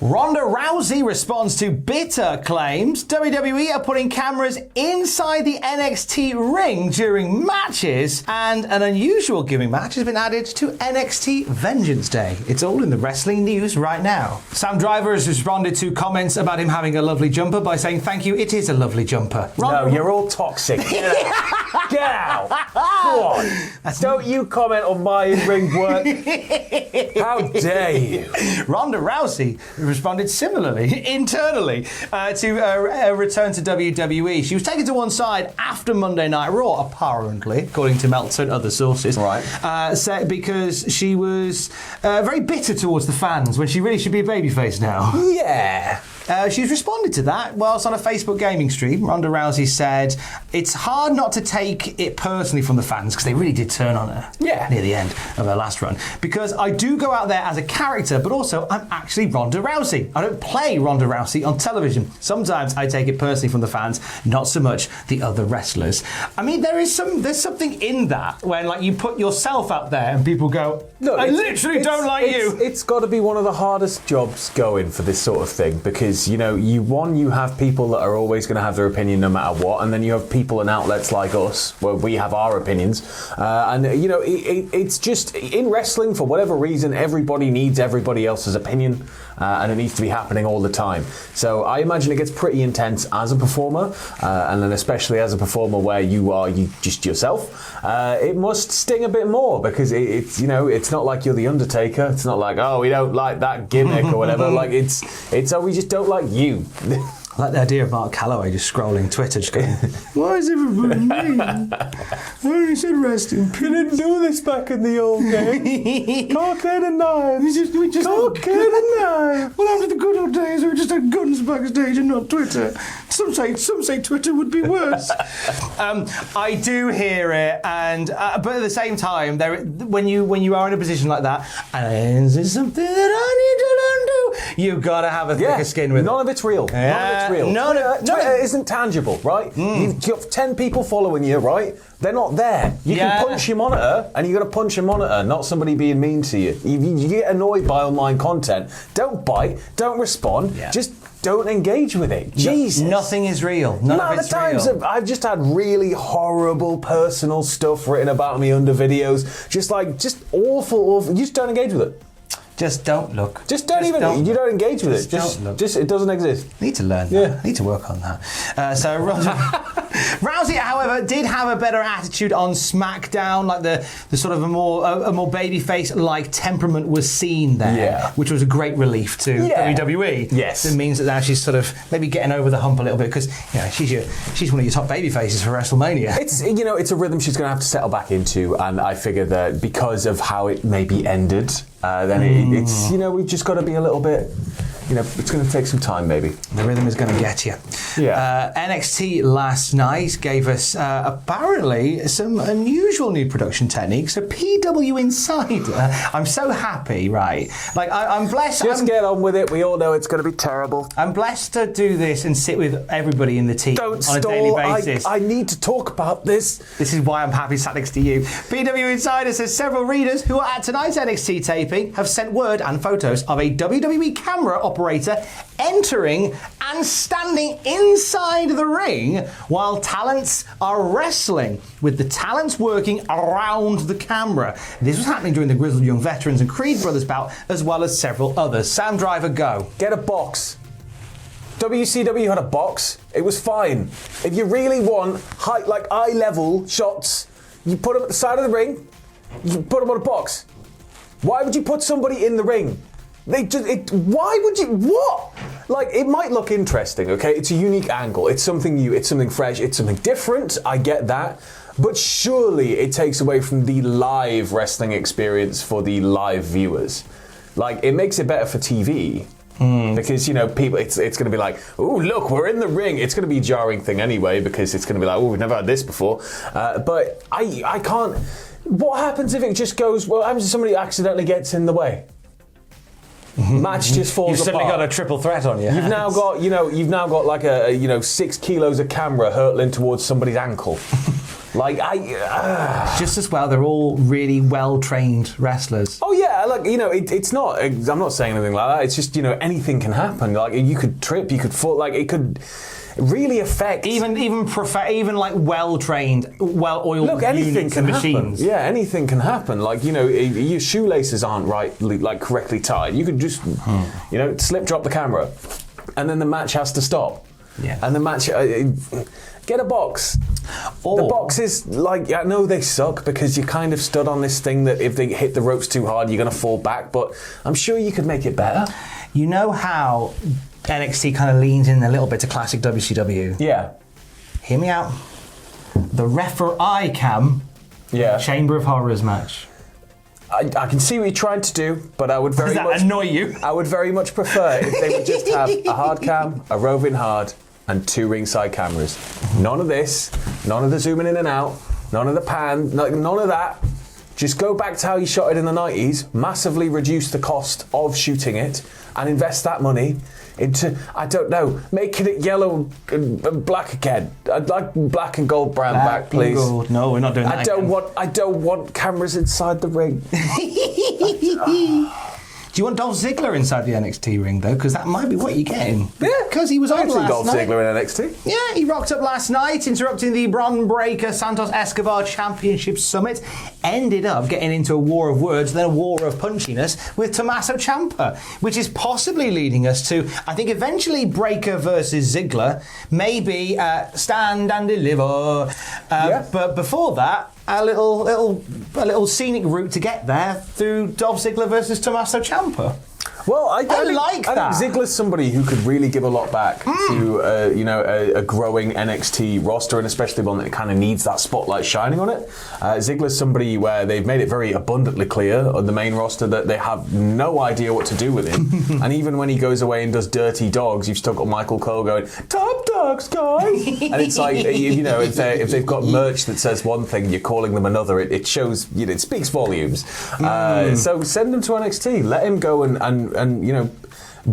Ronda Rousey responds to bitter claims WWE are putting cameras inside the NXT ring during matches, and an unusual gimmick match has been added to NXT Vengeance Day. It's all in the wrestling news right now. Sam Driver has responded to comments about him having a lovely jumper by saying, "Thank you, it is a lovely jumper." No, you're all toxic. Get out. Get out. Go on. Don't you comment on my in-ring work. How dare you? Ronda Rousey responded similarly internally to a return to WWE. She was taken to one side after Monday Night Raw, apparently, according to Meltzer and other sources. Right. Because she was very bitter towards the fans when she really should be a babyface now. Yeah. She's responded to that whilst on a Facebook gaming stream. Ronda Rousey said, "It's hard not to take it personally from the fans because they really did turn on her near the end of her last run. Because I do go out there as a character, but also I'm actually Ronda Rousey. I don't play Ronda Rousey on television. Sometimes I take it personally from the fans, not so much the other wrestlers." I mean, there's something in that when like you put yourself out there and people go, "Look, I literally don't like you." It's got to be one of the hardest jobs going for this sort of thing because, you know, you have people that are always going to have their opinion no matter what, and then you have people and outlets like us where we have our opinions, and you know, it's just in wrestling, for whatever reason, everybody needs everybody else's opinion, and it needs to be happening all the time. So I imagine it gets pretty intense as a performer, and then especially as a performer where you are just yourself. It must sting a bit more because it's, you know, it's not like you're the Undertaker. It's not like, oh, we don't like that gimmick or whatever. Like it's oh, we just don't like you. I like the idea of Mark Calloway just scrolling Twitter, just going, "Why is everybody mean? I only said rest in peace. We didn't do this back in the old days. Cocaine and knives. Cocaine and knives. Well, after the good old days, we just had guns backstage and not Twitter. Some say Twitter would be worse." I do hear it, and but at the same time, when you are in a position like that, and this is something that I need to learn to, you gotta have a thicker skin with it. None of it's real. None of it's real. Twitter isn't tangible, right? You've got 10 people following you, right? They're not there. You can punch your monitor, and you've got to punch your monitor, not somebody being mean to you. You get annoyed by online content. Don't bite. Don't respond. Yeah. Just don't engage with it. Jesus. Nothing is real. None of it's real. I've just had really horrible personal stuff written about me under videos. Just awful. You just don't engage with it. Just don't look. You don't engage with it. Just it doesn't exist. Need to learn that. Yeah. Need to work on that. So Rousey, however, did have a better attitude on SmackDown. Like the sort of a more babyface-like temperament was seen there, which was a great relief to WWE. Yes, it means that now she's sort of maybe getting over the hump a little bit because she's one of your top babyfaces for WrestleMania. It's a rhythm she's going to have to settle back into, and I figure that because of how it maybe ended, then it's we've just got to be a little bit. It's going to take some time, maybe. The rhythm is going to get you. Yeah. NXT last night gave us apparently some unusual new production techniques. A PW Insider. I'm so happy, right? Like I'm blessed. Just get on with it. We all know it's going to be terrible. I'm blessed to do this and sit with everybody in the team on a daily basis. I need to talk about this. This is why I'm happy sat next to you. PW Insider says several readers who are at tonight's NXT taping have sent word and photos of a WWE camera operator entering and standing inside the ring while talents are wrestling, with the talents working around the camera. This was happening during the Grizzled Young Veterans and Creed Brothers bout, as well as several others. Sam Driver, go. Get a box. WCW had a box. It was fine. If you really want eye-level shots, you put them at the side of the ring, you put them on a box. Why would you put somebody in the ring? Why would you? What? Like, it might look interesting, okay? It's a unique angle. It's something new. It's something fresh. It's something different. I get that. But surely it takes away from the live wrestling experience for the live viewers. Like, it makes it better for TV. Because, people, it's going to be like, oh, look, we're in the ring. It's going to be a jarring thing anyway, because it's going to be like, oh, we've never had this before. But I can't. What happens if it just goes, well, happens if somebody accidentally gets in the way? Match just falls apart. You've suddenly got a triple threat on you. You've now got like a 6 kilos of camera hurtling towards somebody's ankle. Like, just as well, they're all really well-trained wrestlers. Oh yeah, like, you know, it's not. I'm not saying anything like that. It's just, you know, anything can happen. Like, you could trip, you could fall. Like, it could really affect even like well-trained, well-oiled Look, anything units can and happen. machines. Yeah, anything can happen. Like, you know, your shoelaces aren't correctly tied. You could just, you know, slip drop the camera, and then the match has to stop. Yeah. And the match, get a box. Or, the box is like, I know they suck because you kind of stood on this thing that if they hit the ropes too hard, you're going to fall back. But I'm sure you could make it better. You know how NXT kind of leans in a little bit to classic WCW? Yeah. Hear me out. The referee cam Chamber of Horrors match. I can see what you're trying to do, but I would very Does that much annoy you? I would very much prefer if they would just have a hard cam, a roving hard, and 2 ringside cameras. None of this, none of the zooming in and out, none of the pan, none of that. Just go back to how you shot it in the 90s, massively reduce the cost of shooting it, and invest that money into, I don't know, making it yellow and black again. I'd like black and gold brand back, please. Gold. No, we're not doing that. I don't want cameras inside the ring. Do you want Dolph Ziggler inside the NXT ring, though? Because that might be what you're getting. Yeah. Because he was on last Dolph night. Ziggler in NXT. Yeah, he rocked up last night, interrupting the Bron Breakker Santos Escobar Championship Summit. Ended up getting into a war of words, then a war of punchiness with Tommaso Ciampa, which is possibly leading us to, I think, eventually Breakker versus Ziggler, maybe Stand and Deliver. But before that, a little scenic route to get there through Dolph Ziggler versus Tommaso Ciampa. Well, I like that. I think Ziggler's somebody who could really give a lot back to a growing NXT roster, and especially one that kind of needs that spotlight shining on it. Ziggler's somebody where they've made it very abundantly clear on the main roster that they have no idea what to do with him. And even when he goes away and does Dirty Dogs, you've still got Michael Cole going, "Top dogs, guys!" And it's like, you know, if they've got merch that says one thing, you're calling them another. It shows, you know, it speaks volumes. So send him to NXT. Let him go and you know,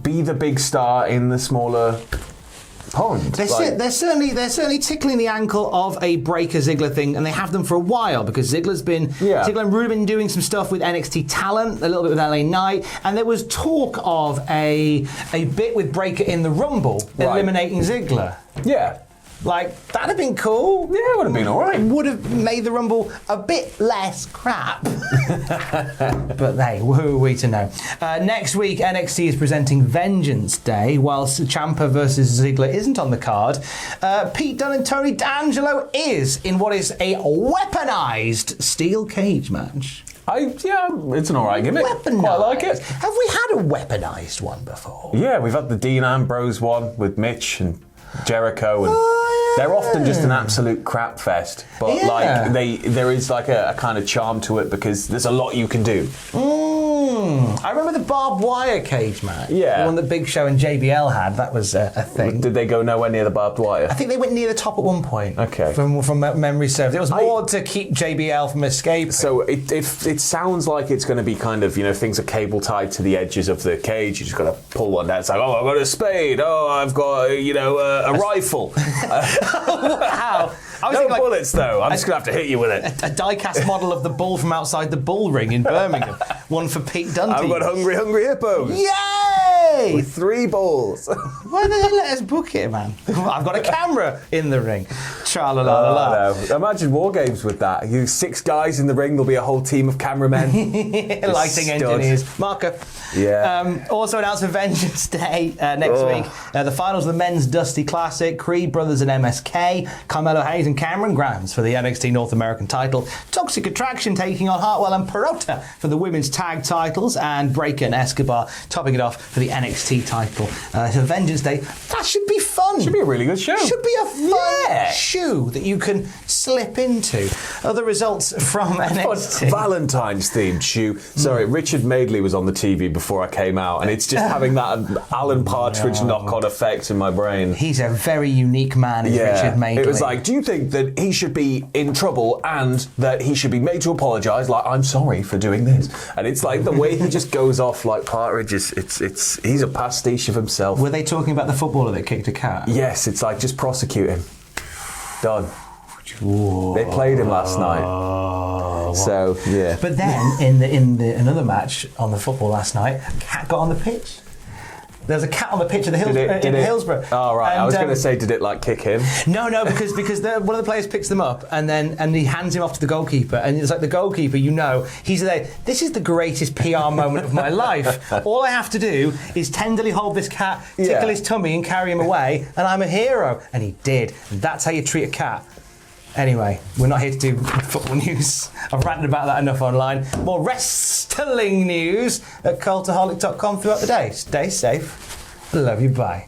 be the big star in the smaller pond. They're certainly tickling the ankle of a Breakker Ziggler thing, and they have them for a while because Ziggler and Rude have been doing some stuff with NXT talent, a little bit with LA Knight, and there was talk of a bit with Breakker in the Rumble, eliminating Ziggler. Yeah. Like, that'd have been cool. Yeah, it would have been all right. It would have made the Rumble a bit less crap. But hey, who are we to know? Next week, NXT is presenting Vengeance Day, whilst Ciampa versus Ziggler isn't on the card. Pete Dunne and Tony Dangelo is in what is a weaponized steel cage match. It's an alright gimmick. Weaponized. Quite like it. Have we had a weaponized one before? Yeah, we've had the Dean Ambrose one with Mitch and Jericho, and they're often just an absolute crap fest. But like there is like a kind of charm to it because there's a lot you can do. I remember the barbed wire cage match. Yeah. The one that Big Show and JBL had. That was a thing. Did they go nowhere near the barbed wire? I think they went near the top at one point. Okay. From memory serves. It was more to keep JBL from escaping. So it sounds like it's going to be kind of, you know, things are cable tied to the edges of the cage. You just got to pull one down. It's like, oh, I've got a spade. Oh, I've got, you know, a rifle. Wow. No bullets, though. I'm just going to have to hit you with it. A die-cast model of the bull from outside the bull ring in Birmingham. One for Pete Dunne. I've got hungry hippos. Yay! With 3 balls. Why did they let us book it, man? I've got a camera in the ring. Tra-la-la-la-la. No. Imagine War Games with that. 6 guys in the ring, there'll be a whole team of cameramen. Lighting engineers. Marker. Yeah. Also announced for Vengeance Day next week. The finals of the Men's Dusty Classic. Creed Brothers and MSK. Carmelo Hayes and Cameron Grimes for the NXT North American title. Toxic Attraction taking on Hartwell and Perota for the women's tag titles. And Breakker and Escobar topping it off for the NXT title. So Vengeance Day. That should be fun. Should be a really good show. Should be a fun shoe that you can slip into. Other results from NXT. Valentine's themed shoe. Sorry, Richard Madeley was on the TV before I came out, and it's just having that Alan Partridge knock-on effect in my brain. He's a very unique man, is Richard Madeley. It was like, do you think that he should be in trouble and that he should be made to apologise? Like, I'm sorry for doing this. And it's like the way he just goes off like Partridge is, he's a pastiche of himself. Were they talking about the footballer that kicked a cat? Yes, it's like, just prosecute him. Done. They played him last night. So yeah. But then in the another match on the football last night, a cat got on the pitch. There's a cat on the pitch in Hillsborough. Oh right, I was going to say, did it like kick him? No, because one of the players picks them up and he hands him off to the goalkeeper, and it's like the goalkeeper, he's there. This is the greatest PR moment of my life. All I have to do is tenderly hold this cat, tickle his tummy, and carry him away, and I'm a hero. And he did. And that's how you treat a cat. Anyway, we're not here to do football news. I've ranted about that enough online. More wrestling news at cultaholic.com throughout the day. Stay safe. Love you. Bye.